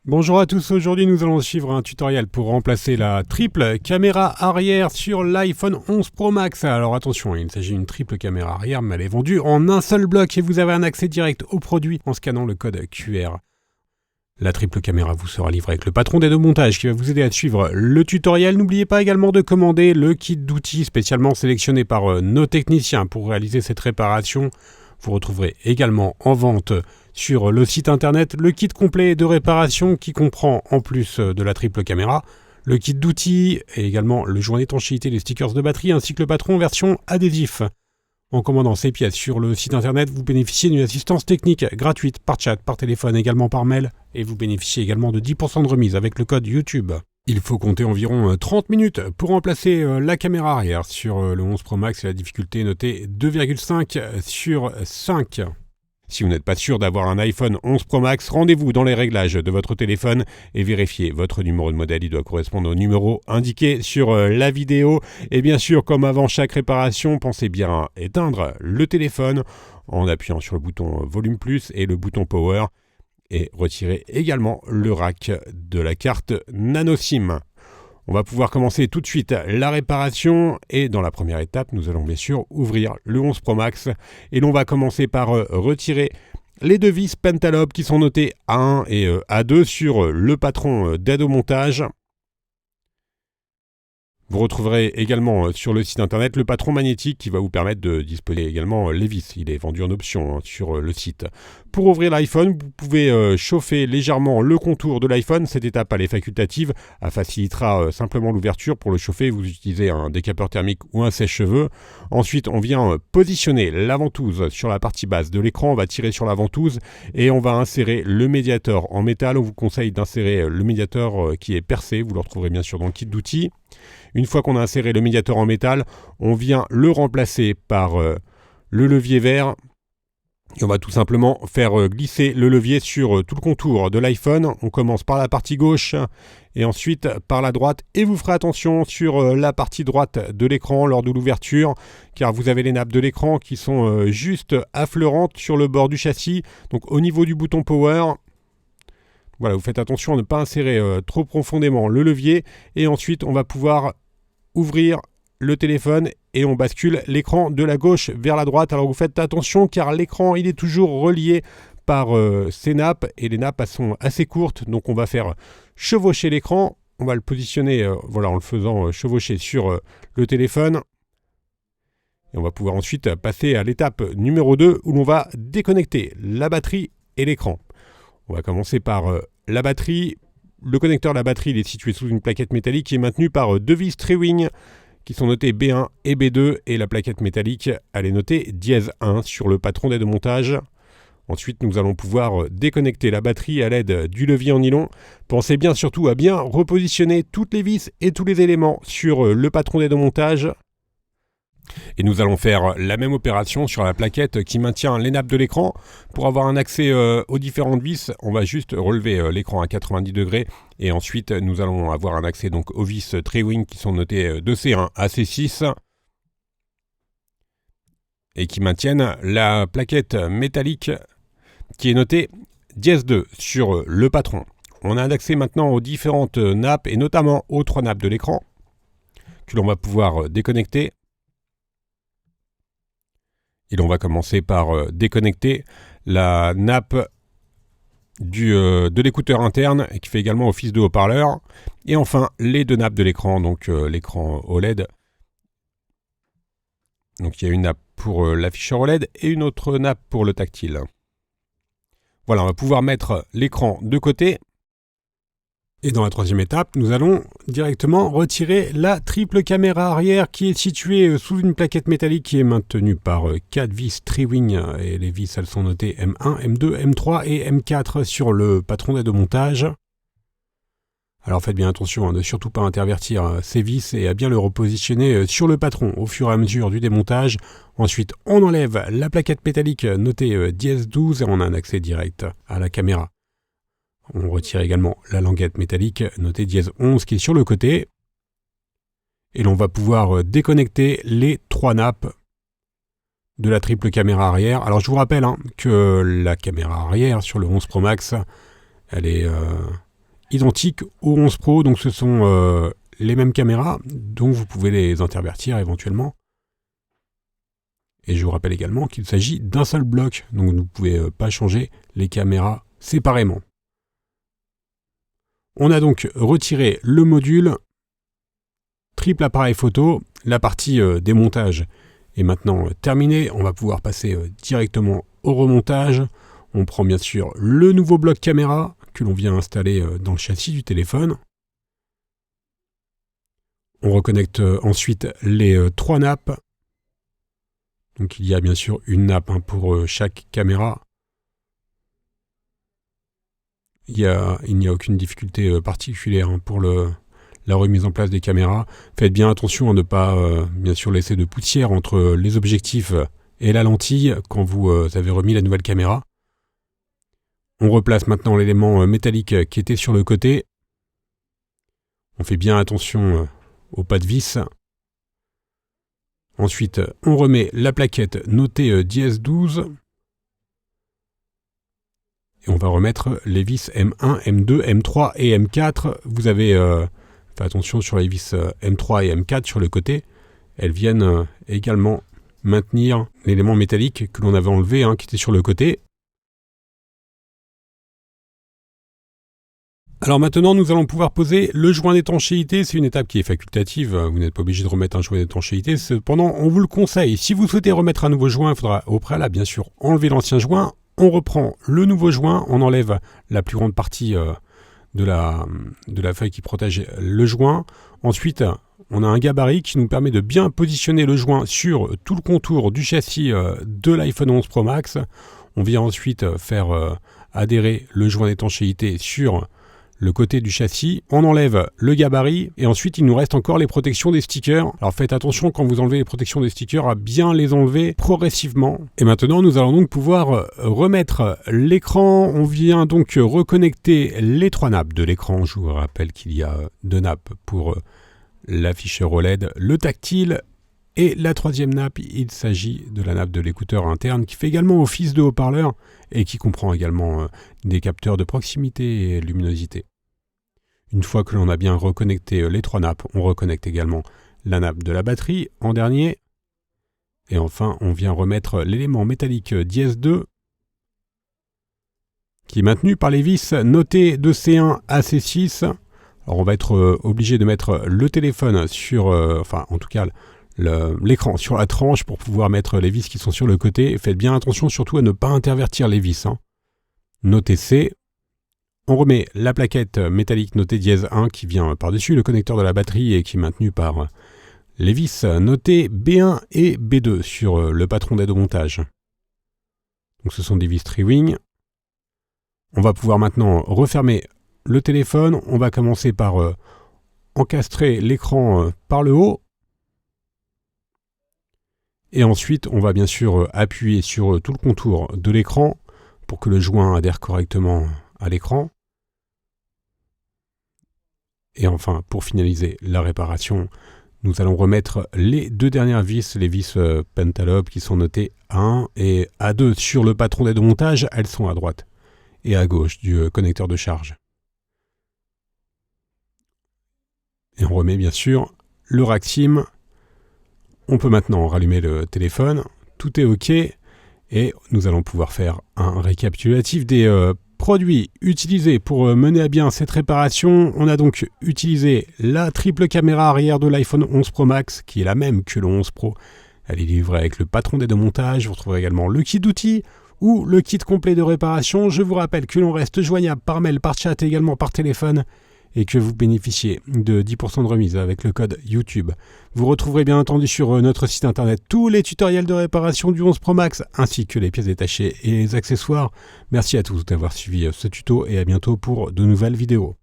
Bonjour à tous, aujourd'hui nous allons suivre un tutoriel pour remplacer la triple caméra arrière sur l'iPhone 11 Pro Max. Alors attention, il s'agit d'une triple caméra arrière mais elle est vendue en un seul bloc et vous avez un accès direct au produit en scannant le code QR. La triple caméra vous sera livrée avec le patron d'aide au montage qui va vous aider à suivre le tutoriel. N'oubliez pas également de commander le kit d'outils spécialement sélectionné par nos techniciens pour réaliser cette réparation. Vous retrouverez également en vente sur le site internet le kit complet de réparation qui comprend en plus de la triple caméra, le kit d'outils et également le joint d'étanchéité, les stickers de batterie ainsi que le patron version adhésif. En commandant ces pièces sur le site internet, vous bénéficiez d'une assistance technique gratuite par chat, par téléphone, également par mail et vous bénéficiez également de 10% de remise avec le code YouTube. Il faut compter environ 30 minutes pour remplacer la caméra arrière sur le 11 Pro Max et la difficulté est notée 2,5 sur 5. Si vous n'êtes pas sûr d'avoir un iPhone 11 Pro Max, rendez-vous dans les réglages de votre téléphone et vérifiez votre numéro de modèle. Il doit correspondre au numéro indiqué sur la vidéo. Et bien sûr, comme avant chaque réparation, pensez bien à éteindre le téléphone en appuyant sur le bouton Volume Plus et le bouton Power. Et retirez également le rack de la carte Nano SIM. On va pouvoir commencer tout de suite la réparation et dans la première étape, nous allons bien sûr ouvrir le 11 Pro Max et l'on va commencer par retirer les deux vis Pentalobe qui sont notées A1 et A2 sur le patron d'aide au montage. Vous retrouverez également sur le site internet le patron magnétique qui va vous permettre de disposer également les vis. Il est vendu en option sur le site. Pour ouvrir l'iPhone, vous pouvez chauffer légèrement le contour de l'iPhone. Cette étape, elle est facultative. Elle facilitera simplement l'ouverture. Pour le chauffer, vous utilisez un décapeur thermique ou un sèche-cheveux. Ensuite, on vient positionner la ventouse sur la partie basse de l'écran. On va tirer sur la ventouse et on va insérer le médiateur en métal. On vous conseille d'insérer le médiateur qui est percé. Vous le retrouverez bien sûr dans le kit d'outils. Une fois qu'on a inséré le médiateur en métal, on vient le remplacer par le levier vert. Et on va tout simplement faire glisser le levier sur tout le contour de l'iPhone. On commence par la partie gauche et ensuite par la droite. Et vous ferez attention sur la partie droite de l'écran lors de l'ouverture, car vous avez les nappes de l'écran qui sont juste affleurantes sur le bord du châssis. Donc au niveau du bouton Power, voilà, vous faites attention à ne pas insérer trop profondément le levier. Et ensuite, on va pouvoir ouvrir le téléphone et on bascule l'écran de la gauche vers la droite. Alors vous faites attention car l'écran il est toujours relié par ces nappes et les nappes elles sont assez courtes. Donc on va faire chevaucher l'écran. On va le positionner voilà, en le faisant chevaucher sur le téléphone. Et on va pouvoir ensuite passer à l'étape numéro 2 où l'on va déconnecter la batterie et l'écran. On va commencer par la batterie. Le connecteur de la batterie il est situé sous une plaquette métallique qui est maintenue par deux vis Triwing qui sont notées B1 et B2 et la plaquette métallique elle est notée dièse 1 sur le patron d'aide au montage. Ensuite nous allons pouvoir déconnecter la batterie à l'aide du levier en nylon. Pensez bien surtout à bien repositionner toutes les vis et tous les éléments sur le patron d'aide au montage. Et nous allons faire la même opération sur la plaquette qui maintient les nappes de l'écran. Pour avoir un accès aux différentes vis, on va juste relever l'écran à 90 degrés. Et ensuite, nous allons avoir un accès donc, aux vis Triwing qui sont notées de C1 à C6. Et qui maintiennent la plaquette métallique qui est notée dièse 2 sur le patron. On a un accès maintenant aux différentes nappes et notamment aux 3 nappes de l'écran que l'on va pouvoir déconnecter. Et l'on va commencer par déconnecter la nappe de l'écouteur interne qui fait également office de haut-parleur. Et enfin, les deux nappes de l'écran, donc l'écran OLED. Donc il y a une nappe pour l'afficheur OLED et une autre nappe pour le tactile. Voilà, on va pouvoir mettre l'écran de côté. Et dans la troisième étape, nous allons directement retirer la triple caméra arrière qui est située sous une plaquette métallique qui est maintenue par 4 vis Triwing et les vis elles sont notées M1, M2, M3 et M4 sur le patron d'aide au montage. Alors faites bien attention de surtout pas intervertir ces vis et à bien le repositionner sur le patron au fur et à mesure du démontage. Ensuite on enlève la plaquette métallique notée dièse 12 et on a un accès direct à la caméra. On retire également la languette métallique notée dièse 11 qui est sur le côté. Et l'on va pouvoir déconnecter les 3 nappes de la triple caméra arrière. Alors je vous rappelle que la caméra arrière sur le 11 Pro Max, elle est identiques au 11 Pro, donc ce sont les mêmes caméras, donc vous pouvez les intervertir éventuellement. Et je vous rappelle également qu'il s'agit d'un seul bloc, donc vous ne pouvez pas changer les caméras séparément. On a donc retiré le module, triple appareil photo, la partie démontage est maintenant terminée, on va pouvoir passer directement au remontage. On prend bien sûr le nouveau bloc caméra que l'on vient installer dans le châssis du téléphone. On reconnecte ensuite les 3 nappes. Donc il y a bien sûr une nappe pour chaque caméra. Il n'y a aucune difficulté particulière pour la remise en place des caméras. Faites bien attention à ne pas bien sûr laisser de poussière entre les objectifs et la lentille quand vous avez remis la nouvelle caméra. On replace maintenant l'élément métallique qui était sur le côté. On fait bien attention au pas de vis. Ensuite, on remet la plaquette notée dièse 12. Et on va remettre les vis M1, M2, M3 et M4. Vous avez fait attention sur les vis M3 et M4 sur le côté. Elles viennent également maintenir l'élément métallique que l'on avait enlevé, qui était sur le côté. Alors maintenant, nous allons pouvoir poser le joint d'étanchéité. C'est une étape qui est facultative. Vous n'êtes pas obligé de remettre un joint d'étanchéité. Cependant, on vous le conseille. Si vous souhaitez remettre un nouveau joint, il faudra au préalable, bien sûr, enlever l'ancien joint. On reprend le nouveau joint. On enlève la plus grande partie de la feuille qui protège le joint. Ensuite, on a un gabarit qui nous permet de bien positionner le joint sur tout le contour du châssis de l'iPhone 11 Pro Max. On vient ensuite faire adhérer le joint d'étanchéité sur le côté du châssis, on enlève le gabarit et ensuite il nous reste encore les protections des stickers. Alors faites attention quand vous enlevez les protections des stickers à bien les enlever progressivement. Et maintenant nous allons donc pouvoir remettre l'écran. On vient donc reconnecter les 3 nappes de l'écran. Je vous rappelle qu'il y a 2 nappes pour l'afficheur OLED, le tactile et la 3e nappe, il s'agit de la nappe de l'écouteur interne qui fait également office de haut-parleur et qui comprend également des capteurs de proximité et luminosité. Une fois que l'on a bien reconnecté les 3 nappes, on reconnecte également la nappe de la batterie en dernier. Et enfin, on vient remettre l'élément métallique dièse 2 qui est maintenu par les vis notées de C1 à C6. Alors on va être obligé de mettre le téléphone sur, en tout cas l'écran sur la tranche pour pouvoir mettre les vis qui sont sur le côté. Faites bien attention surtout à ne pas intervertir les vis. Notez C. On remet la plaquette métallique notée dièse 1 qui vient par-dessus le connecteur de la batterie et qui est maintenu par les vis notées B1 et B2 sur le patron d'aide au montage. Donc ce sont des vis Tri-Wing. On va pouvoir maintenant refermer le téléphone. On va commencer par encastrer l'écran par le haut. Et ensuite, on va bien sûr appuyer sur tout le contour de l'écran pour que le joint adhère correctement à l'écran. Et enfin, pour finaliser la réparation, nous allons remettre les 2 dernières vis, les vis Pentalobe qui sont notées A1 et A2 sur le patron d'aide au montage. Elles sont à droite et à gauche du connecteur de charge. Et on remet bien sûr le rack SIM. On peut maintenant rallumer le téléphone, tout est OK et nous allons pouvoir faire un récapitulatif des produits utilisés pour mener à bien cette réparation. On a donc utilisé la triple caméra arrière de l'iPhone 11 Pro Max qui est la même que le 11 Pro. Elle est livrée avec le patron d'aide au montage. Vous retrouverez également le kit d'outils ou le kit complet de réparation. Je vous rappelle que l'on reste joignable par mail, par chat et également par téléphone, et que vous bénéficiez de 10% de remise avec le code YouTube. Vous retrouverez bien entendu sur notre site internet tous les tutoriels de réparation du 11 Pro Max, ainsi que les pièces détachées et les accessoires. Merci à tous d'avoir suivi ce tuto et à bientôt pour de nouvelles vidéos.